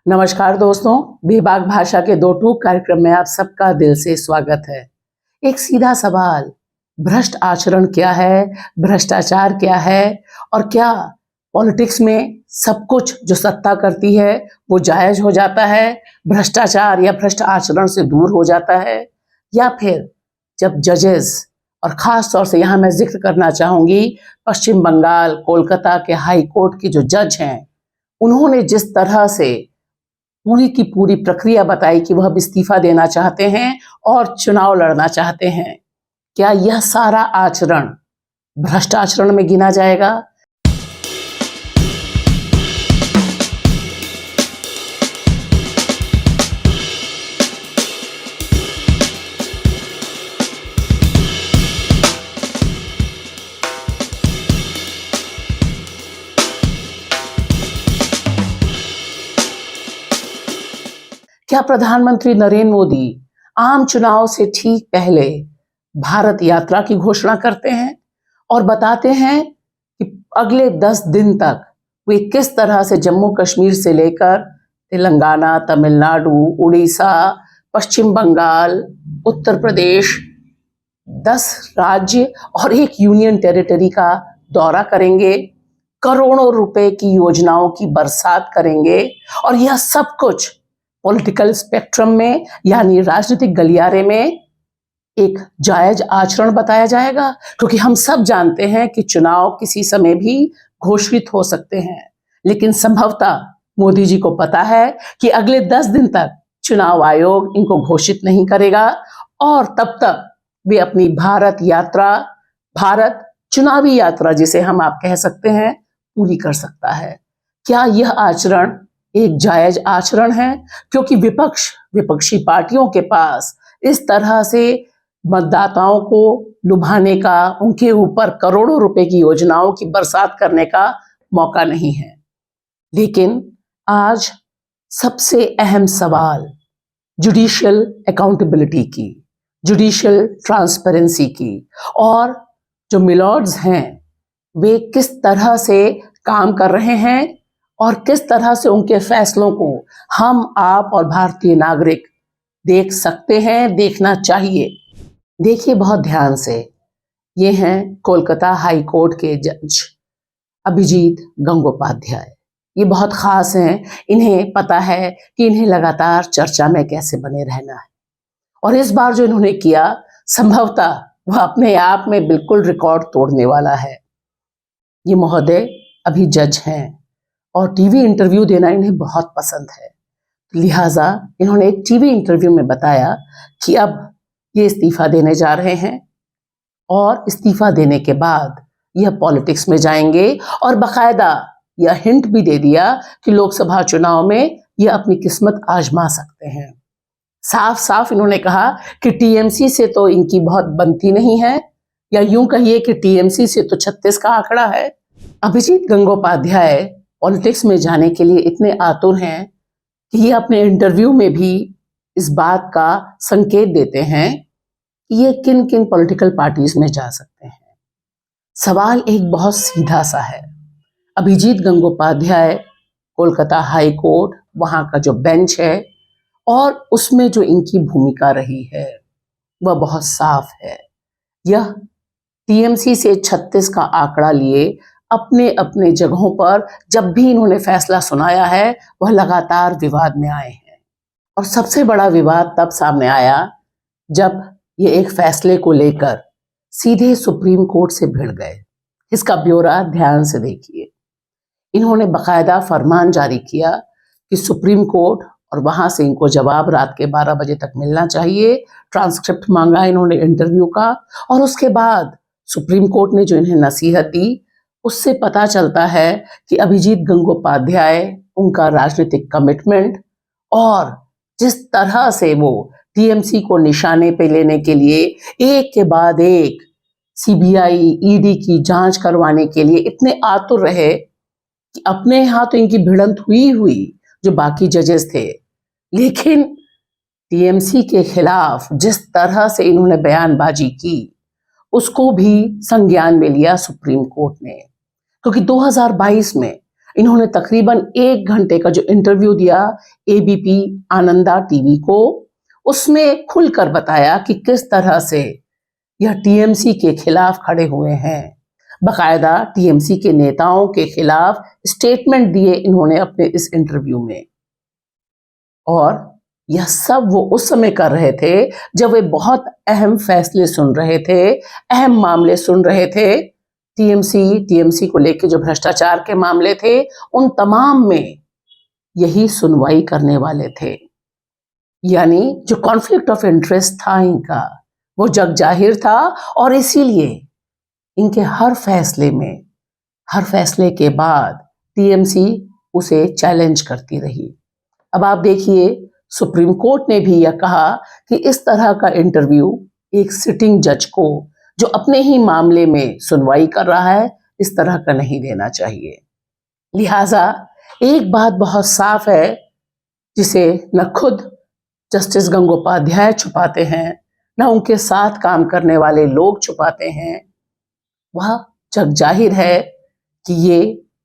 नमस्कार दोस्तों, बेबाक भाषा के दो टूक कार्यक्रम में आप सबका दिल से स्वागत है। एक सीधा सवाल, भ्रष्ट आचरण क्या है, भ्रष्टाचार क्या है और क्या पॉलिटिक्स में सब कुछ जो सत्ता करती है वो जायज हो जाता है, भ्रष्टाचार या भ्रष्ट आचरण से दूर हो जाता है, या फिर जब जजेस और खास तौर से यहाँ मैं जिक्र करना चाहूंगी पश्चिम बंगाल कोलकाता के हाई कोर्ट के जो जज हैं, उन्होंने जिस तरह से पूरी की पूरी प्रक्रिया बताई कि वह इस्तीफा देना चाहते हैं और चुनाव लड़ना चाहते हैं, क्या यह सारा आचरण भ्रष्ट आचरण में गिना जाएगा? क्या प्रधानमंत्री नरेंद्र मोदी आम चुनाव से ठीक पहले भारत यात्रा की घोषणा करते हैं और बताते हैं कि अगले 10 दिन तक वे किस तरह से जम्मू कश्मीर से लेकर तेलंगाना, तमिलनाडु, उड़ीसा, पश्चिम बंगाल, उत्तर प्रदेश, 10 राज्य और एक यूनियन टेरिटरी का दौरा करेंगे, करोड़ों रुपए की योजनाओं की बरसात करेंगे और यह सब कुछ पॉलिटिकल स्पेक्ट्रम में यानी राजनीतिक गलियारे में एक जायज आचरण बताया जाएगा, क्योंकि हम सब जानते हैं कि चुनाव किसी समय भी घोषित हो सकते हैं, लेकिन संभवतः मोदी जी को पता है कि अगले 10 दिन तक चुनाव आयोग इनको घोषित नहीं करेगा और तब तक वे अपनी भारत चुनावी यात्रा जिसे हम आप कह सकते हैं पूरी कर सकता है। क्या यह आचरण एक जायज आचरण है? क्योंकि विपक्षी पार्टियों के पास इस तरह से मतदाताओं को लुभाने का, उनके ऊपर करोड़ों रुपए की योजनाओं की बरसात करने का मौका नहीं है। लेकिन आज सबसे अहम सवाल जुडिशियल अकाउंटेबिलिटी की, जुडिशियल ट्रांसपेरेंसी की, और जो मिलॉर्ड्स हैं वे किस तरह से काम कर रहे हैं और किस तरह से उनके फैसलों को हम, आप और भारतीय नागरिक देख सकते हैं, देखना चाहिए। देखिए बहुत ध्यान से, ये हैं कोलकाता हाई कोर्ट के जज अभिजीत गंगोपाध्याय। ये बहुत खास हैं, इन्हें पता है कि इन्हें लगातार चर्चा में कैसे बने रहना है और इस बार जो इन्होंने किया संभवतः वह अपने आप में बिल्कुल रिकॉर्ड तोड़ने वाला है। ये महोदय अभी जज हैं और टीवी इंटरव्यू देना इन्हें बहुत पसंद है, लिहाजा इन्होंने एक टीवी इंटरव्यू में बताया कि अब ये इस्तीफा देने जा रहे हैं और इस्तीफा देने के बाद यह पॉलिटिक्स में जाएंगे और बाकायदा यह हिंट भी दे दिया कि लोकसभा चुनाव में यह अपनी किस्मत आजमा सकते हैं। साफ साफ इन्होंने कहा कि टीएमसी से तो इनकी बहुत बनती नहीं है, या यूं कहिए कि टीएमसी से तो 36 का आंकड़ा है। अभिजीत गंगोपाध्याय पॉलिटिक्स में जाने के लिए इतने आतुर हैं कि ये अपने इंटरव्यू में भी इस बात का संकेत देते हैं कि ये किन किन पॉलिटिकल पार्टीज में जा सकते हैं। सवाल एक बहुत सीधा सा है। अभिजीत गंगोपाध्याय कोलकाता हाई कोर्ट, वहां का जो बेंच है और उसमें जो इनकी भूमिका रही है वह बहुत साफ है। यह टीएमसी से 36 का आंकड़ा लिए अपने अपने जगहों पर जब भी इन्होंने फैसला सुनाया है वह लगातार विवाद में आए हैं और सबसे बड़ा विवाद तब सामने आया जब ये एक फैसले को लेकर सीधे सुप्रीम कोर्ट से भिड़ गए। इसका ब्यौरा ध्यान से देखिए। इन्होंने बाकायदा फरमान जारी किया कि सुप्रीम कोर्ट, और वहां से इनको जवाब रात के 12 बजे तक मिलना चाहिए। ट्रांसक्रिप्ट मांगा इन्होंने इंटरव्यू का और उसके बाद सुप्रीम कोर्ट ने जो इन्हें नसीहत दी उससे पता चलता है कि अभिजीत गंगोपाध्याय, उनका राजनीतिक कमिटमेंट और जिस तरह से वो टीएमसी को निशाने पे लेने के लिए एक के बाद एक सीबीआई, ईडी की जांच करवाने के लिए इतने आतुर रहे कि अपने यहाँ तो इनकी भिड़ंत हुई जो बाकी जजेस थे, लेकिन टीएमसी के खिलाफ जिस तरह से इन्होंने बयानबाजी की उसको भी संज्ञान में लिया सुप्रीम कोर्ट ने, क्योंकि 2022 में इन्होंने तकरीबन 1 घंटे का जो इंटरव्यू दिया एबीपी आनंदा टीवी को, उसमें खुलकर बताया कि किस तरह से यह टीएमसी के खिलाफ खड़े हुए हैं। बकायदा टीएमसी के नेताओं के खिलाफ स्टेटमेंट दिए इन्होंने अपने इस इंटरव्यू में। और यह सब वो उस समय कर रहे थे जब वे बहुत अहम फैसले सुन रहे थे, अहम मामले सुन रहे थे। टीएमसी को लेकर जो भ्रष्टाचार के मामले थे, उन तमाम में यही सुनवाई करने वाले थे। यानी जो कॉन्फ्लिक्ट ऑफ इंटरेस्ट था इनका, वो जग जाहिर था, और इसीलिए इनके हर फैसले में, हर फैसले के बाद टीएमसी उसे चैलेंज करती रही। अब आप देखिए, सुप्रीम कोर्ट ने भी यह कहा कि इस तरह का इंटरव्यू एक सिटिंग जज को, जो अपने ही मामले में सुनवाई कर रहा है, इस तरह का नहीं देना चाहिए। लिहाजा एक बात बहुत साफ है, जिसे न खुद जस्टिस गंगोपाध्याय छुपाते हैं, न उनके साथ काम करने वाले लोग छुपाते हैं, वह जग जाहिर है कि ये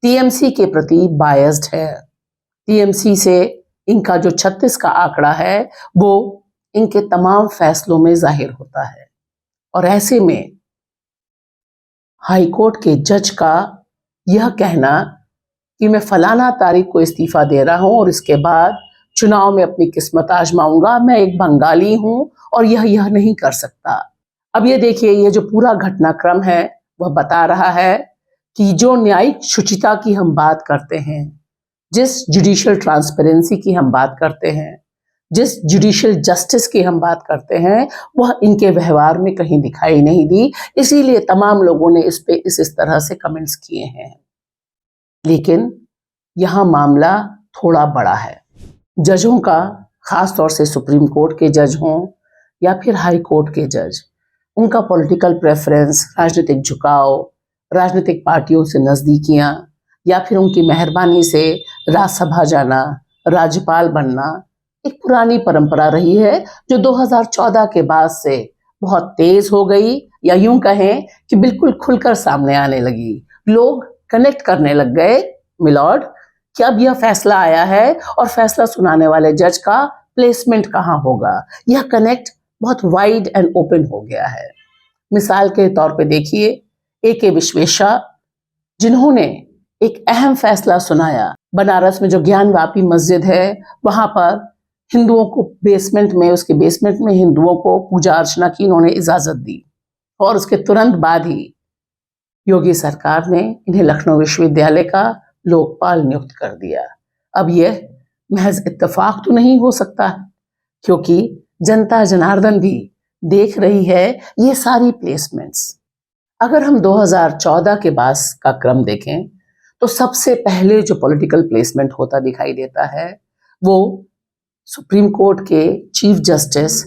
टीएमसी के प्रति बायस्ड है। टीएमसी से इनका जो 36 का आंकड़ा है, वो इनके तमाम फैसलों में जाहिर होता है। और ऐसे में हाई कोर्ट के जज का यह कहना कि मैं फलाना तारीख को इस्तीफा दे रहा हूं और इसके बाद चुनाव में अपनी किस्मत आजमाऊंगा, मैं एक बंगाली हूं और यह नहीं कर सकता। अब ये देखिए, ये जो पूरा घटनाक्रम है वह बता रहा है कि जो न्यायिक शुचिता की हम बात करते हैं, जिस जुडिशियल ट्रांसपेरेंसी की हम बात करते हैं, जिस जुडिशियल जस्टिस की हम बात करते हैं, वह इनके व्यवहार में कहीं दिखाई नहीं दी। इसीलिए तमाम लोगों ने इस पे इस तरह से कमेंट्स किए हैं। लेकिन यहां मामला थोड़ा बड़ा है। जजों का, खास तौर से सुप्रीम कोर्ट के जज हों या फिर हाई कोर्ट के जज, उनका पॉलिटिकल प्रेफरेंस, राजनीतिक झुकाव, राजनीतिक पार्टियों से नजदीकियां, या फिर उनकी मेहरबानी से राज्यसभा जाना, राज्यपाल बनना एक पुरानी परंपरा रही है, जो 2014 के बाद से बहुत तेज हो गई, या यूं कहें कि बिल्कुल खुलकर सामने आने लगी। लोग कनेक्ट करने लग गए, मिलॉर्ड, कि अब यह फैसला आया है और फैसला सुनाने वाले जज का प्लेसमेंट कहाँ होगा। यह कनेक्ट बहुत वाइड एंड ओपन हो गया है। मिसाल के तौर पे देखिए, ए.के. विश्वेश्वर, जिन्होंने एक अहम फैसला सुनाया, बनारस में जो ज्ञानवापी मस्जिद है, वहां पर हिंदुओं को उसके बेसमेंट में हिंदुओं को पूजा अर्चना की इन्होंने इजाजत दी, और उसके तुरंत बाद ही योगी सरकार ने इन्हें लखनऊ विश्वविद्यालय का लोकपाल नियुक्त कर दिया। अब यह महज इत्तेफाक तो नहीं हो सकता, क्योंकि जनता जनार्दन भी देख रही है ये सारी प्लेसमेंट्स। अगर हम 2014 के बाद का क्रम देखें, तो सबसे पहले जो पॉलिटिकल प्लेसमेंट होता दिखाई देता है, वो सुप्रीम कोर्ट के चीफ जस्टिस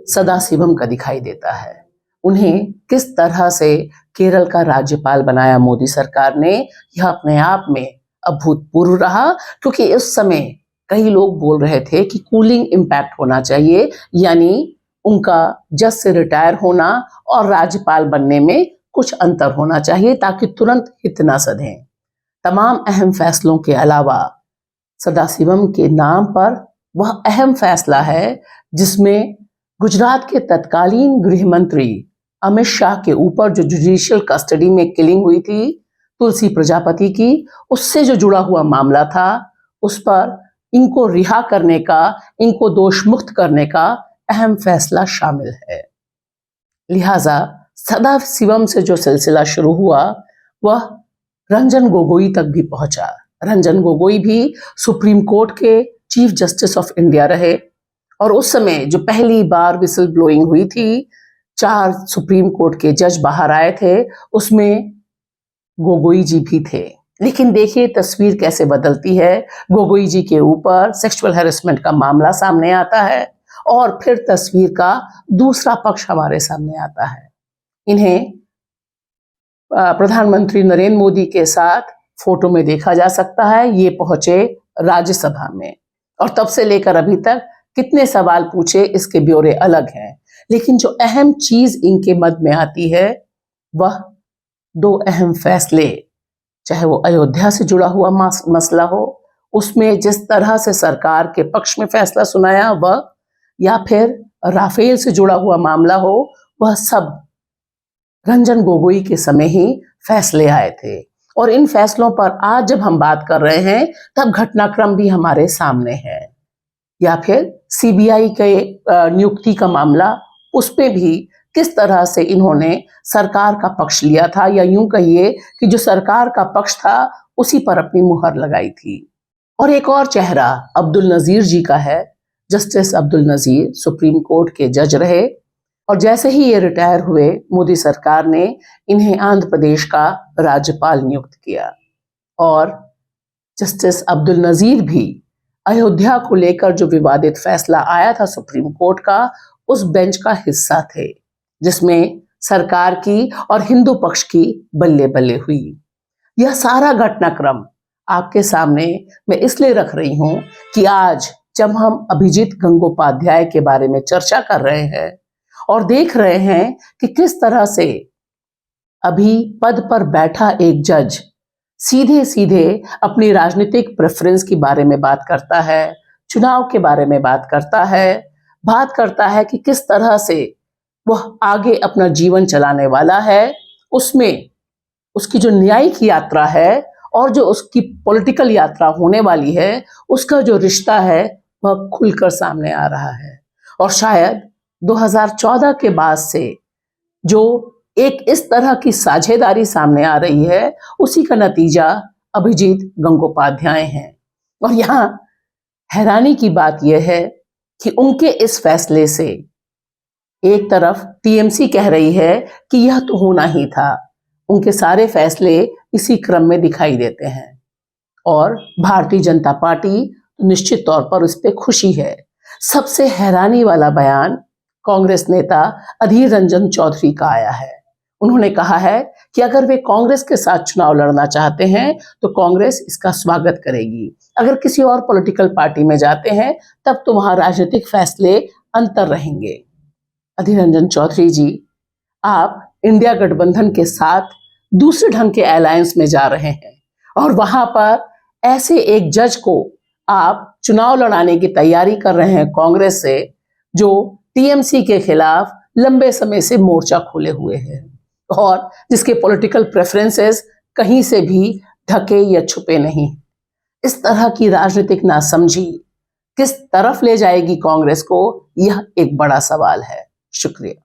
सदाशिवम का दिखाई देता है। उन्हें किस तरह से केरल का राज्यपाल बनाया मोदी सरकार ने, यह अपने आप में अभूतपूर्व रहा, क्योंकि उस समय कई लोग बोल रहे थे कि कूलिंग इम्पैक्ट होना चाहिए, यानी उनका जज से रिटायर होना और राज्यपाल बनने में कुछ अंतर होना चाहिए, ताकि तुरंत हित न सधें। तमाम अहम फैसलों के अलावा सदाशिवम के नाम पर वह अहम फैसला है जिसमें गुजरात के तत्कालीन गृह मंत्री अमित शाह के ऊपर जो जुडिशियल कस्टडी में किलिंग हुई थी तुलसी प्रजापति की, उससे जो जुड़ा हुआ मामला था, उस पर इनको रिहा करने का, इनको दोष मुक्त करने का अहम फैसला शामिल है। लिहाजा सदाशिवम से जो सिलसिला शुरू हुआ, वह रंजन गोगोई तक भी पहुंचा। रंजन गोगोई भी सुप्रीम कोर्ट के चीफ जस्टिस ऑफ इंडिया रहे, और उस समय जो पहली बार विसल ब्लोइंग हुई थी, 4 सुप्रीम कोर्ट के जज बाहर आए थे, उसमें गोगोई जी भी थे। लेकिन देखिए तस्वीर कैसे बदलती है। गोगोई जी के ऊपर सेक्सुअल हैरेसमेंट का मामला सामने आता है, और फिर तस्वीर का दूसरा पक्ष हमारे सामने आता है। इन्हें प्रधानमंत्री नरेंद्र मोदी के साथ फोटो में देखा जा सकता है। ये पहुंचे राज्यसभा में, और तब से लेकर अभी तक कितने सवाल पूछे, इसके ब्यौरे अलग हैं। लेकिन जो अहम चीज इनके मद में आती है, वह 2 अहम फैसले चाहे वो अयोध्या से जुड़ा हुआ मसला हो, उसमें जिस तरह से सरकार के पक्ष में फैसला सुनाया वह, या फिर राफेल से जुड़ा हुआ मामला हो, वह सब रंजन गोगोई के समय ही फैसले आए थे। और इन फैसलों पर आज जब हम बात कर रहे हैं तब घटनाक्रम भी हमारे सामने है। या फिर सीबीआई के नियुक्ति का मामला, उस पे भी किस तरह से इन्होंने सरकार का पक्ष लिया था, या यूं कहिए कि जो सरकार का पक्ष था उसी पर अपनी मुहर लगाई थी। और एक और चेहरा अब्दुल नजीर जी का है। Justice Abdul Nazeer supreme court के जज रहे, और जैसे ही ये रिटायर हुए मोदी सरकार ने इन्हें आंध्र प्रदेश का राज्यपाल नियुक्त किया। और जस्टिस अब्दुल नजीर भी अयोध्या को लेकर जो विवादित फैसला आया था सुप्रीम कोर्ट का, उस बेंच का हिस्सा थे, जिसमें सरकार की और हिंदू पक्ष की बल्ले बल्ले हुई। यह सारा घटनाक्रम आपके सामने मैं इसलिए रख रही हूं कि आज जब हम अभिजीत गंगोपाध्याय के बारे में चर्चा कर रहे हैं और देख रहे हैं कि किस तरह से अभी पद पर बैठा एक जज सीधे सीधे अपनी राजनीतिक प्रेफरेंस के बारे में बात करता है, चुनाव के बारे में बात करता है कि किस तरह से वह आगे अपना जीवन चलाने वाला है, उसमें उसकी जो न्यायिक यात्रा है और जो उसकी पॉलिटिकल यात्रा होने वाली है, उसका जो रिश्ता है वह खुलकर सामने आ रहा है। और शायद 2014 के बाद से जो एक इस तरह की साझेदारी सामने आ रही है, उसी का नतीजा अभिजीत गंगोपाध्याय हैं। और यहाँ हैरानी की बात यह है कि उनके इस फैसले से एक तरफ टीएमसी कह रही है कि यह तो होना ही था, उनके सारे फैसले इसी क्रम में दिखाई देते हैं, और भारतीय जनता पार्टी निश्चित तौर पर उस पर खुशी है। सबसे हैरानी वाला बयान कांग्रेस नेता अधीर रंजन चौधरी का आया है। उन्होंने कहा है कि अगर वे कांग्रेस के साथ चुनाव लड़ना चाहते हैं तो कांग्रेस इसका स्वागत करेगी, अगर किसी और पॉलिटिकल पार्टी में जाते हैं तब तो वहां राजनीतिक फैसले अंतर रहेंगे। अधीर रंजन चौधरी जी, आप इंडिया गठबंधन के साथ दूसरे ढंग के अलायंस में जा रहे हैं, और वहां पर ऐसे एक जज को आप चुनाव लड़ाने की तैयारी कर रहे हैं कांग्रेस से, जो टीएमसी के खिलाफ लंबे समय से मोर्चा खोले हुए है और जिसके पॉलिटिकल प्रेफरेंसेस कहीं से भी ढके या छुपे नहीं। इस तरह की राजनीतिक नासमझी किस तरफ ले जाएगी कांग्रेस को, यह एक बड़ा सवाल है। शुक्रिया।